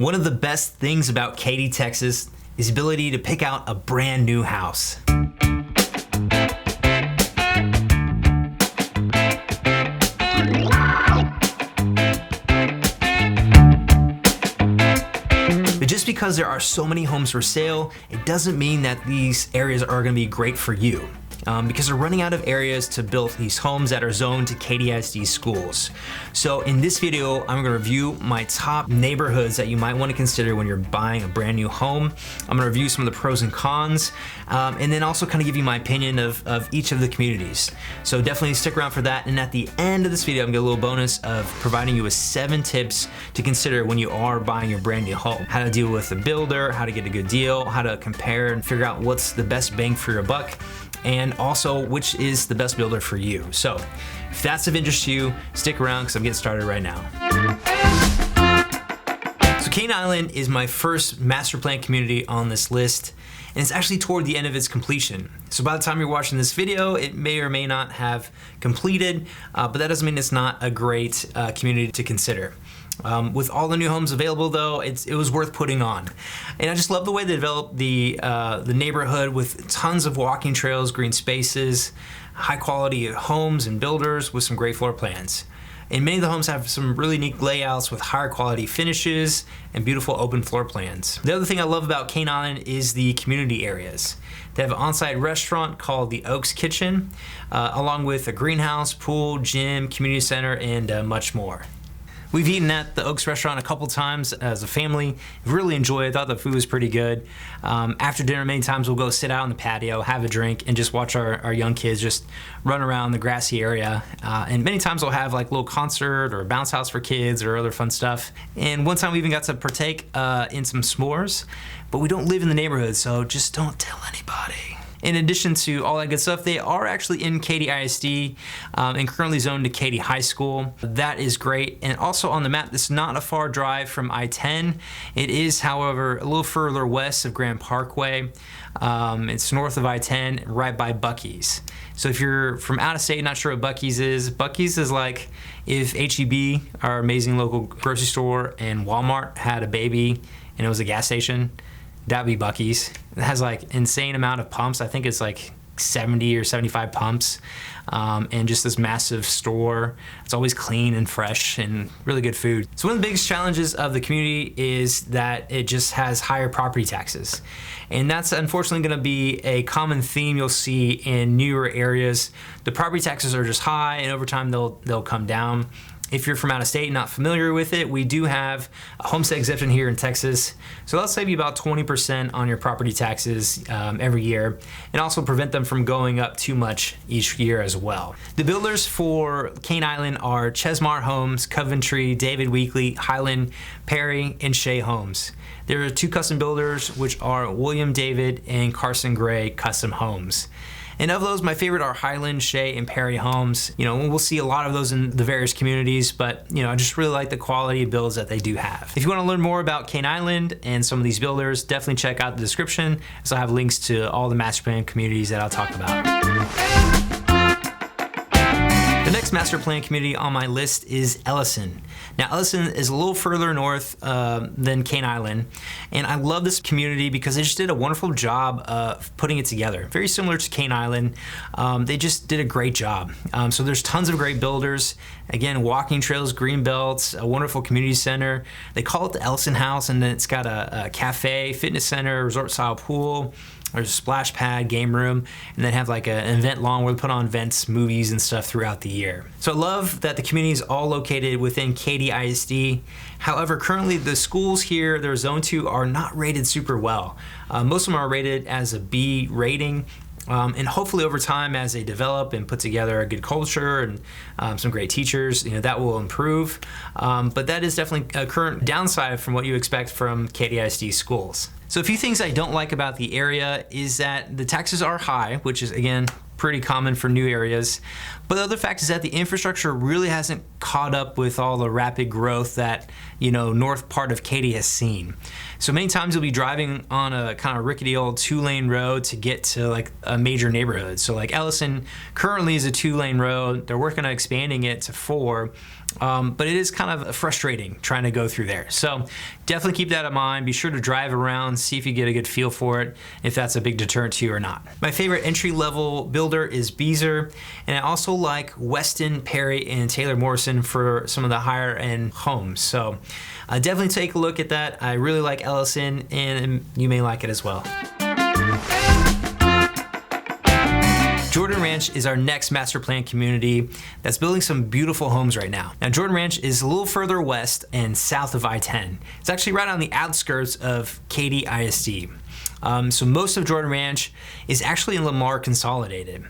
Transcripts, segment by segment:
One of the best things about Katy, Texas is the ability to pick out a brand new house. But just because there are so many homes for sale, it doesn't mean that these areas are going to be great for you. Because they're running out of areas to build these homes that are zoned to Katy ISD schools. So in this video, I'm gonna review my top neighborhoods that you might wanna consider when you're buying a brand new home. I'm gonna review some of the pros and cons, and then also kind of give you my opinion of each of the communities. So definitely stick around for that. And at the end of this video, I'm gonna get a little bonus of providing you with 7 tips to consider when you are buying your brand new home. How to deal with a builder, how to get a good deal, how to compare and figure out what's the best bang for your buck, and also which is the best builder for you. So if that's of interest to you, stick around because I'm getting started right now. So Katy Island is my first master plan community on this list, and it's actually toward the end of its completion. So by the time you're watching this video, it may or may not have completed, but that doesn't mean it's not a great community to consider. With all the new homes available though, it was worth putting on. And I just love the way they developed the neighborhood with tons of walking trails, green spaces, high quality homes and builders with some great floor plans. And many of the homes have some really neat layouts with higher quality finishes and beautiful open floor plans. The other thing I love about Katy Island is the community areas. They have an on-site restaurant called the Oaks Kitchen, along with a greenhouse, pool, gym, community center, and much more. We've eaten at the Oaks restaurant a couple times as a family. Really enjoyed it. Thought the food was pretty good. After dinner, many times we'll go sit out on the patio, have a drink, and just watch our young kids just run around the grassy area. And many times we'll have like a little concert or a bounce house for kids or other fun stuff. And one time we even got to partake in some s'mores, but we don't live in the neighborhood, so just don't tell anybody. In addition to all that good stuff, they are actually in Katy ISD and currently zoned to Katy High School. That is great. And also on the map, this is not a far drive from I-10. It is, however, a little further west of Grand Parkway. It's north of I-10, right by Buc-ee's. So if you're from out of state, not sure what Buc-ee's is like if H-E-B, our amazing local grocery store, and Walmart had a baby and it was a gas station. That'd be Buc-ee's. It has like insane amount of pumps. I think it's like 70 or 75 pumps, and just this massive store. It's always clean and fresh and really good food. So one of the biggest challenges of the community is that it just has higher property taxes. And that's unfortunately gonna be a common theme you'll see in newer areas. The property taxes are just high, and over time they'll come down. If you're from out of state and not familiar with it, we do have a homestead exemption here in Texas. So that'll save you about 20% on your property taxes every year, and also prevent them from going up too much each year as well. The builders for Katy Island are Chesmar Homes, Coventry, David Weekley, Highland, Perry, and Shea Homes. There are 2 custom builders, which are William David and Carson Gray Custom Homes. And of those, my favorite are Highland, Shea, and Perry Homes. You know, we'll see a lot of those in the various communities, but you know, I just really like the quality of builds that they do have. If you want to learn more about Katy Island and some of these builders, definitely check out the description, as I have links to all the master plan communities that I'll talk about. The next master plan community on my list is Ellison. Now Ellison is a little further north than Katy Island, and I love this community because they just did a wonderful job of putting it together. Very similar to Katy Island, they just did a great job. So there's tons of great builders. Again, walking trails, green belts, a wonderful community center. They call it the Ellison House, and then it's got a cafe, fitness center, resort style pool. There's a splash pad, game room, and then have like an event lawn where they put on events, movies, and stuff throughout the year. So I love that the community is all located within Katy ISD. However, currently the schools here, they're zoned to, are not rated super well. Most of them are rated as a B rating. And hopefully over time, as they develop and put together a good culture and some great teachers, you know, that will improve. But that is definitely a current downside from what you expect from Katy ISD schools. So a few things I don't like about the area is that the taxes are high, which is, again, pretty common for new areas. But the other fact is that the infrastructure really hasn't caught up with all the rapid growth that, north part of Katy has seen. So many times you'll be driving on a kind of rickety old 2-lane road to get to like a major neighborhood. So like Ellison currently is a 2-lane road. They're working on expanding it to 4. But it is kind of frustrating trying to go through there. So definitely keep that in mind. Be sure to drive around, see if you get a good feel for it, if that's a big deterrent to you or not. My favorite entry-level builder is Beazer, and I also like Weston, Perry, and Taylor Morrison for some of the higher end homes. So definitely take a look at that. I really like Ellison, and you may like it as well. Jordan Ranch is our next master plan community that's building some beautiful homes right now. Now, Jordan Ranch is a little further west and south of I-10. It's actually right on the outskirts of Katy ISD. So most of Jordan Ranch is actually in Lamar Consolidated.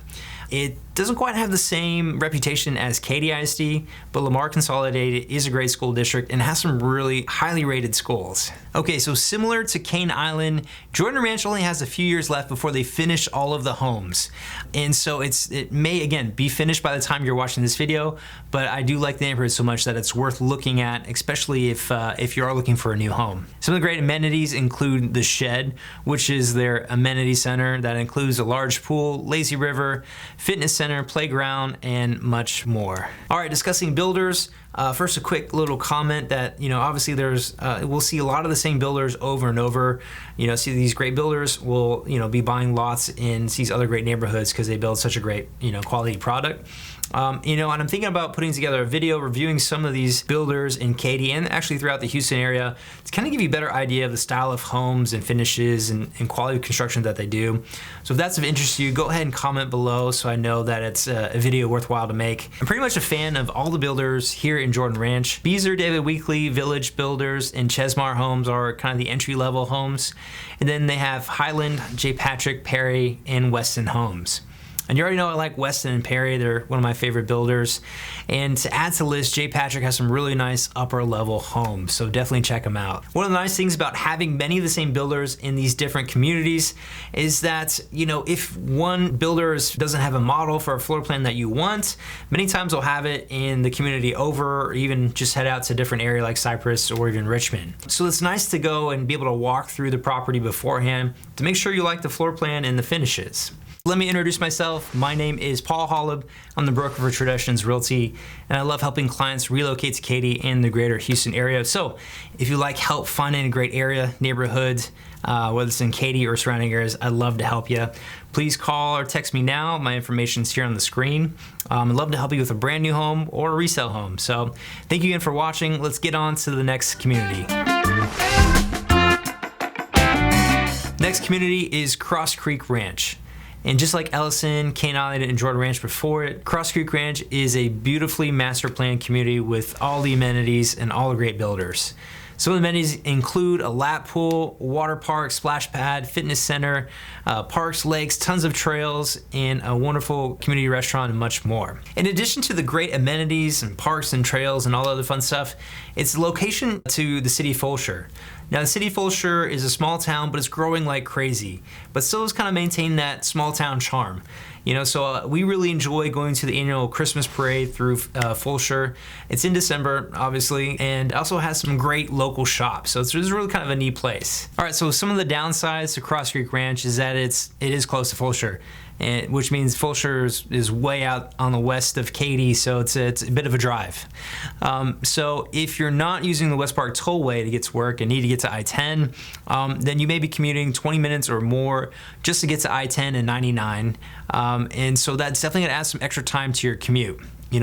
It doesn't quite have the same reputation as Katy ISD, but Lamar Consolidated is a great school district and has some really highly rated schools. Okay, so similar to Cane Island, Jordan Ranch only has a few years left before they finish all of the homes. And so it may, again, be finished by the time you're watching this video, but I do like the neighborhood so much that it's worth looking at, especially if you are looking for a new home. Some of the great amenities include the Shed, which is their amenity center that includes a large pool, lazy river, fitness center, playground, and much more. All right, discussing builders. First, a quick little comment that, obviously we'll see a lot of the same builders over and over. See these great builders will, be buying lots in these other great neighborhoods because they build such a great, quality product. And I'm thinking about putting together a video reviewing some of these builders in Katy and actually throughout the Houston area to kind of give you a better idea of the style of homes and finishes and quality of construction that they do. So if that's of interest to you, go ahead and comment below so I know that it's a video worthwhile to make. I'm pretty much a fan of all the builders here in Jordan Ranch. Beazer, David Weekley, Village Builders, and Chesmar Homes are kind of the entry-level homes. And then they have Highland, J. Patrick, Perry, and Weston Homes. And you already know I like Weston and Perry. They're one of my favorite builders. And to add to the list, J. Patrick has some really nice upper level homes, so definitely check them out. One of the nice things about having many of the same builders in these different communities is that, if one builder doesn't have a model for a floor plan that you want, many times they'll have it in the community over, or even just head out to a different area like Cypress or even Richmond. So it's nice to go and be able to walk through the property beforehand to make sure you like the floor plan and the finishes. Let me introduce myself. My name is Paul Holub. I'm the broker for Traditions Realty, and I love helping clients relocate to Katy and the greater Houston area. So if you like help finding a great area, neighborhood, whether it's in Katy or surrounding areas, I'd love to help you. Please call or text me now. My information's here on the screen. I'd love to help you with a brand new home or a resale home. So thank you again for watching. Let's get on to the next community. Next community is Cross Creek Ranch. And just like Ellison, Cane Island, and Jordan Ranch before it, Cross Creek Ranch is a beautifully master planned community with all the amenities and all the great builders. Some of the amenities include a lap pool, water park, splash pad, fitness center, parks, lakes, tons of trails, and a wonderful community restaurant, and much more. In addition to the great amenities and parks and trails and all the other fun stuff, it's the location to the city of Fulshear. Now, the city of Fulshear is a small town, but it's growing like crazy, but still has kind of maintained that small town charm. So we really enjoy going to the annual Christmas parade through Fulshear. It's in December, obviously, and also has some great local shops. So it's really kind of a neat place. All right, so some of the downsides to Cross Creek Ranch is that it is close to Fulshear, which means Fulshear is way out on the west of Katy, so it's a bit of a drive. So if you're not using the West Park Tollway to get to work and need to get to I-10, then you may be commuting 20 minutes or more just to get to I-10 and 99. And so that's definitely gonna add some extra time to your commute.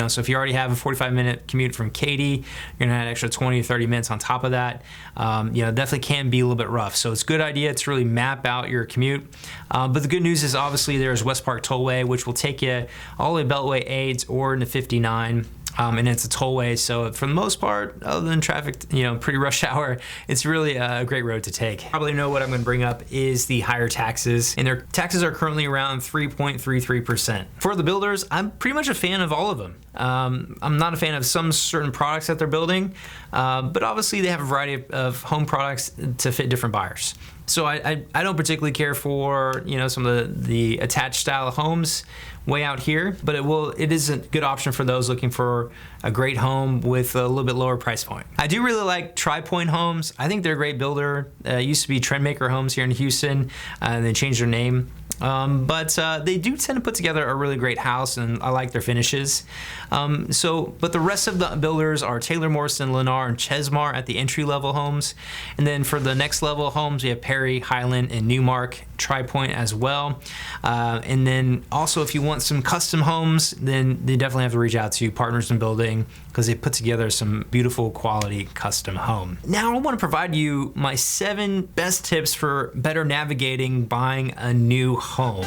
So if you already have a 45-minute commute from Katy, you're gonna add an extra 20 or 30 minutes on top of that. Definitely can be a little bit rough. So it's a good idea to really map out your commute. But the good news is obviously there's West Park Tollway, which will take you all the way Beltway 8 or into 59. And it's a tollway, so for the most part, other than traffic, pretty rush hour, it's really a great road to take. Probably know what I'm going to bring up is the higher taxes, and their taxes are currently around 3.33%. For the builders, I'm pretty much a fan of all of them. I'm not a fan of some certain products that they're building, but obviously they have a variety of home products to fit different buyers. So I don't particularly care for, you know, some of the attached style homes way out here, but it is a good option for those looking for a great home with a little bit lower price point. I do really like Tri-Point Homes. I think they're a great builder. It used to be Trendmaker Homes here in Houston, and they changed their name. But they do tend to put together a really great house, and I like their finishes. But the rest of the builders are Taylor Morrison, Lennar, and Chesmar at the entry-level homes. And then for the next level homes, we have Perry, Highland, and Newmark, Tri-Point as well. And then also if you want some custom homes, then they definitely have to reach out to Partners in Building, because they put together some beautiful quality custom home. Now I want to provide you my 7 best tips for better navigating buying a new home.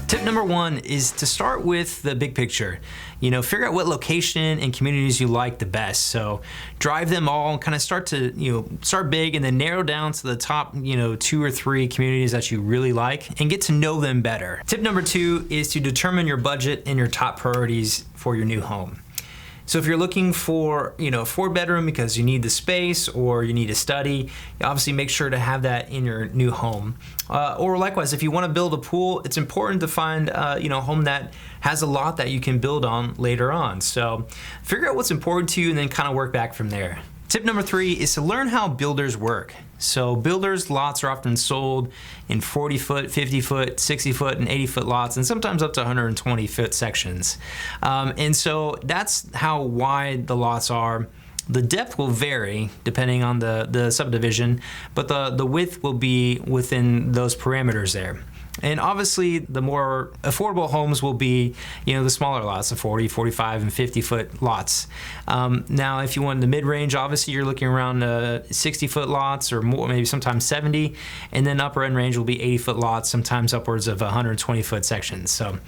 Tip number 1 is to start with the big picture. You know, figure out what location and communities you like the best. So drive them all, kind of start big and then narrow down to the top, 2 or 3 communities that you really like and get to know them better. Tip number 2 is to determine your budget and your top priorities for your new home. So if you're looking for, a 4-bedroom because you need the space or you need a study, you obviously make sure to have that in your new home. Or likewise, if you want to build a pool, it's important to find, a home that has a lot that you can build on later on. So figure out what's important to you and then kind of work back from there. Tip number 3 is to learn how builders work. So builders' lots are often sold in 40-foot, 50-foot, 60-foot, and 80-foot lots, and sometimes up to 120-foot sections. And so that's how wide the lots are. The depth will vary depending on the subdivision, but the width will be within those parameters there. And obviously, the more affordable homes will be, the smaller lots, the 40, 45, and 50-foot lots. Now, if you want the mid-range, obviously you're looking around 60-foot lots or more, maybe sometimes 70. And then upper end range will be 80-foot lots, sometimes upwards of 120-foot sections. So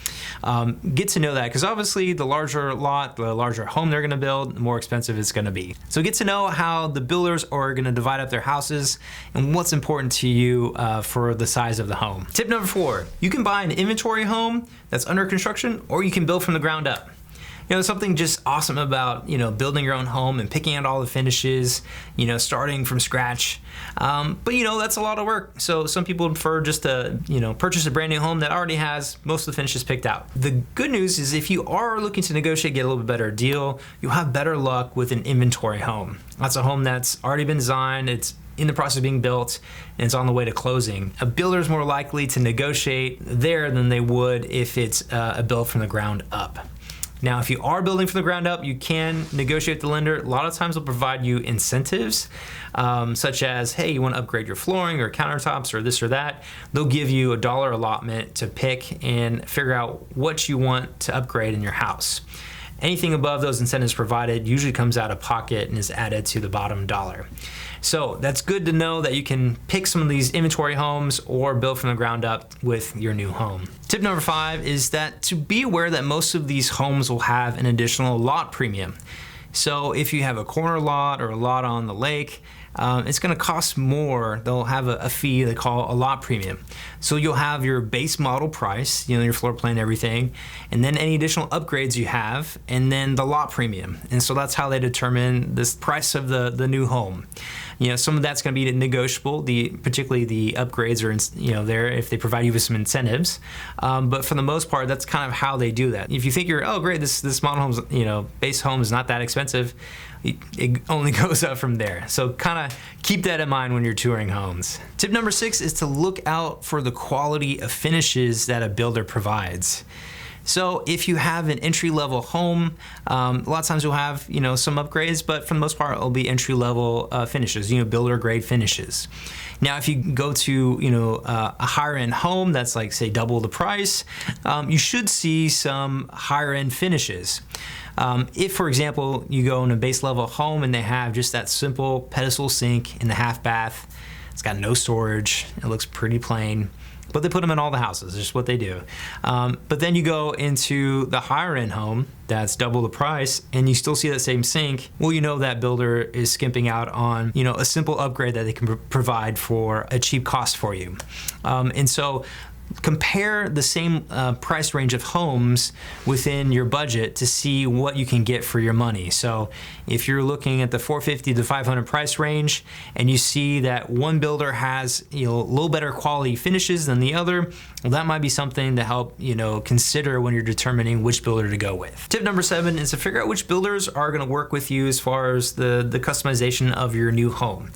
get to know that, because obviously the larger lot, the larger home they're going to build, the more expensive it's going to be. So get to know how the builders are going to divide up their houses and what's important to you for the size of the home. Tip number 4. You can buy an inventory home that's under construction, or you can build from the ground up. There's something just awesome about, building your own home and picking out all the finishes, starting from scratch. But that's a lot of work. So some people prefer just to, purchase a brand new home that already has most of the finishes picked out. The good news is if you are looking to negotiate, get a little bit better deal, you'll have better luck with an inventory home. That's a home that's already been designed, it's in the process of being built, and it's on the way to closing. A builder is more likely to negotiate there than they would if it's a build from the ground up. Now, if you are building from the ground up, you can negotiate with the lender. A lot of times they'll provide you incentives, such as, hey, you want to upgrade your flooring or countertops or this or that. They'll give you $1 allotment to pick and figure out what you want to upgrade in your house. Anything above those incentives provided usually comes out of pocket and is added to the bottom dollar. So that's good to know that you can pick some of these inventory homes or build from the ground up with your new home. Tip number 5 is that to be aware that most of these homes will have an additional lot premium. So if you have a corner lot or a lot on the lake, it's going to cost more. They'll have a fee they call a lot premium. So you'll have your base model price, your floor plan, everything, and then any additional upgrades you have, and then the lot premium. And so that's how they determine this price of the new home. Some of that's going to be negotiable. Particularly the upgrades are there if they provide you with some incentives. But for the most part, that's kind of how they do that. If you think great, this model home's base home is not that expensive, it only goes up from there. So kind of keep that in mind when you're touring homes. Tip number 6 is to look out for the quality of finishes that a builder provides. So if you have an entry-level home, a lot of times you'll have some upgrades, but for the most part it'll be entry-level finishes, builder-grade finishes. Now if you go to a higher-end home that's like say double the price, you should see some higher-end finishes. If, for example, you go in a base-level home and they have just that simple pedestal sink in the half bath, it's got no storage, it looks pretty plain, but they put them in all the houses. It's just what they do. But then you go into the higher end home that's double the price and you still see that same sink. Well, that builder is skimping out on, a simple upgrade that they can provide for a cheap cost for you. And so compare the same price range of homes within your budget to see what you can get for your money. So if you're looking at the 450 to 500 price range and you see that one builder has a little better quality finishes than the other, well, that might be something to help consider when you're determining which builder to go with. Tip number 7 is to figure out which builders are going to work with you as far as the customization of your new home.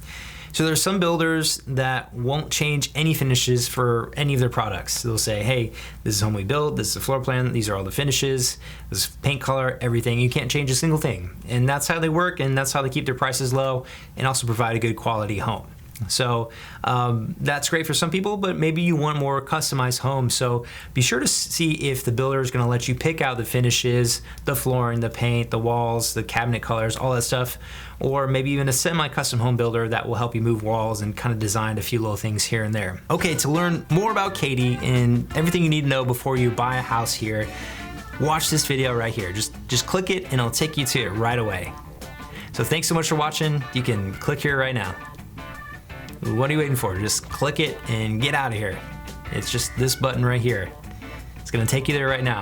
So there's some builders that won't change any finishes for any of their products. They'll say, hey, this is home we built, this is the floor plan, these are all the finishes, this is paint color, everything. You can't change a single thing. And that's how they work, and that's how they keep their prices low and also provide a good quality home. So that's great for some people, but maybe you want more customized homes. So be sure to see if the builder is going to let you pick out the finishes, the flooring, the paint, the walls, the cabinet colors, all that stuff, or maybe even a semi-custom home builder that will help you move walls and kind of design a few little things here and there. Okay, to learn more about Katy and everything you need to know before you buy a house here, watch this video right here. Just click it and it'll take you to it right away. So thanks so much for watching. You can click here right now. What are you waiting for? Just click it and get out of here. It's just this button right here. It's gonna take you there right now.